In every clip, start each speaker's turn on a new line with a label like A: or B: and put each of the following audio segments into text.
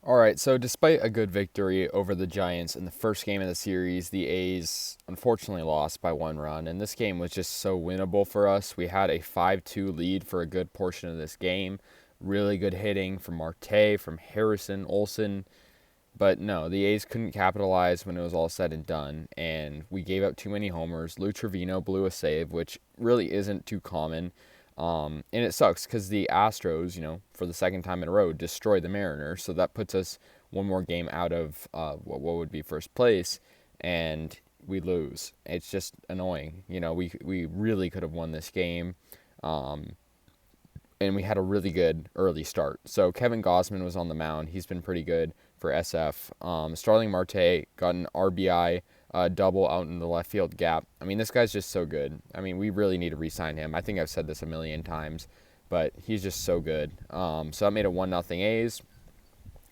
A: All right, so despite a good victory over the Giants in the first game of the series, the A's unfortunately lost by 1 run, and this game was just so winnable for us. We had a 5-2 lead for a good portion of this game. Really good hitting from Marte, from Harrison, Olson, but no, the A's couldn't capitalize when it was all said and done, and we gave up too many homers. Lou Trevino blew a save, which really isn't too common. And it sucks because the Astros, for the second time in a row, destroyed the Mariners. So that puts us one more game out of what would be first place, and we lose. It's just annoying. We really could have won this game. And we had a really good early start. So Kevin Gausman was on the mound. He's been pretty good for SF. Starling Marte got an RBI double out in the left field gap. I mean, this guy's just so good. I mean, we really need to re-sign him. I think I've said this a million times, but he's just so good. So that made it 1-0 A's.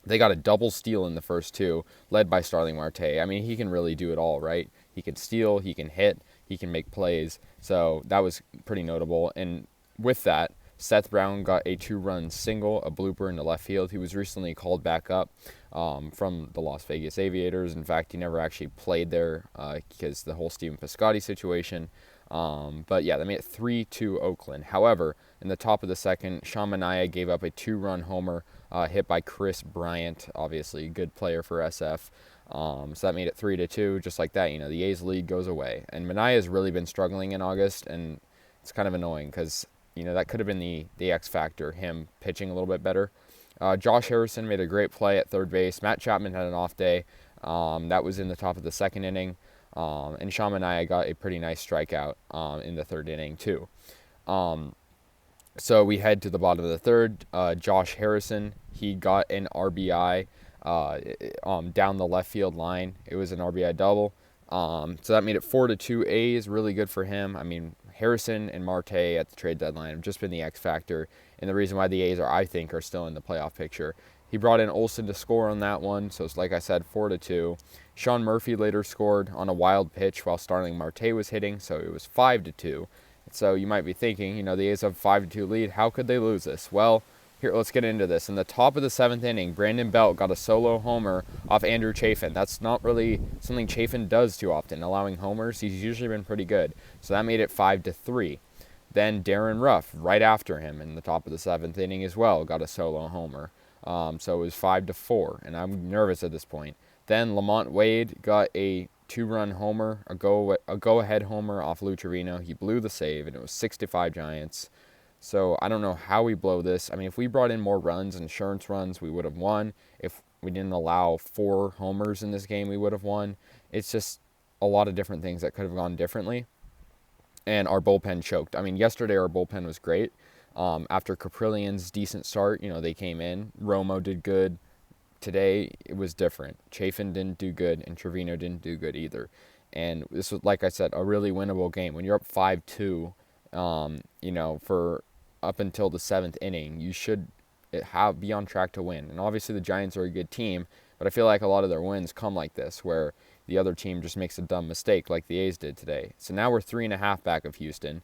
A: They got a double steal in the first two, led by Starling Marte. I mean, he can really do it all, right? He can steal, he can hit, he can make plays. So that was pretty notable. And with that, Seth Brown got a 2-run single, a blooper into left field. He was recently called back up from the Las Vegas Aviators. In fact, he never actually played there because the whole Stephen Piscotty situation. But yeah, they made it 3-2 Oakland. However, in the top of the second, Sean Manaea gave up a 2-run homer hit by Chris Bryant, obviously a good player for SF. So that made it 3-2. Just like that, the A's lead goes away. And Manaea has really been struggling in August, and it's kind of annoying because that could have been the X factor, him pitching a little bit better. Josh Harrison made a great play at third base. Matt Chapman had an off day. That was in the top of the second inning. And Sean Manaea got a pretty nice strikeout in the third inning, too. So we head to the bottom of the third. Josh Harrison, he got an RBI down the left field line. It was an RBI double. So that made it 4-2 A's. Really good for him. I mean, Harrison and Marte at the trade deadline have just been the X factor, and the reason why the A's I think, are still in the playoff picture. He brought in Olson to score on that one, so it's like I said, 4-2. Sean Murphy later scored on a wild pitch while Starling Marte was hitting, so it was 5-2. So you might be thinking, the A's have a 5-2 lead. How could they lose this? Well, here, let's get into this. In the top of the seventh inning, Brandon Belt got a solo homer off Andrew Chafin. That's not really something Chafin does too often, allowing homers. He's usually been pretty good. So that made it 5-3. Then Darren Ruff, right after him in the top of the seventh inning as well, got a solo homer. So it was 5-4, and I'm nervous at this point. Then Lamont Wade got a 2-run homer, a go-ahead homer off Lou Trevino. He blew the save, and it was 6-5 Giants. So I don't know how we blow this. I mean, if we brought in more runs, insurance runs, we would have won. If we didn't allow 4 homers in this game, we would have won. It's just a lot of different things that could have gone differently. And our bullpen choked. I mean, yesterday our bullpen was great. After Caprillian's decent start, they came in. Romo did good. Today, it was different. Chafin didn't do good, and Trevino didn't do good either. And this was, like I said, a really winnable game. When you're up 5-2, for up until the 7th inning, you should be on track to win. And obviously the Giants are a good team, but I feel like a lot of their wins come like this, where the other team just makes a dumb mistake like the A's did today. So now we're 3.5 back of Houston,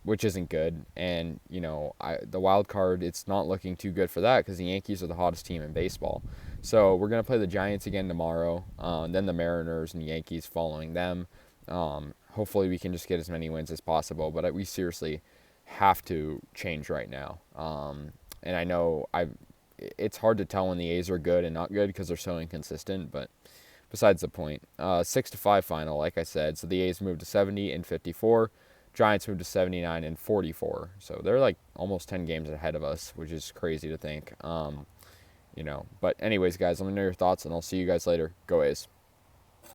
A: which isn't good. And, the wild card, it's not looking too good for that because the Yankees are the hottest team in baseball. So we're going to play the Giants again tomorrow, then the Mariners and Yankees following them. Hopefully we can just get as many wins as possible, but we seriously have to change right now. And I know it's hard to tell when the A's are good and not good because they're so inconsistent, but besides the point. 6-5 final, like I said. So the A's moved to 70-54. Giants moved to 79-44. So they're like almost 10 games ahead of us, which is crazy to think. But anyways, guys, let me know your thoughts, and I'll see you guys later. Go A's.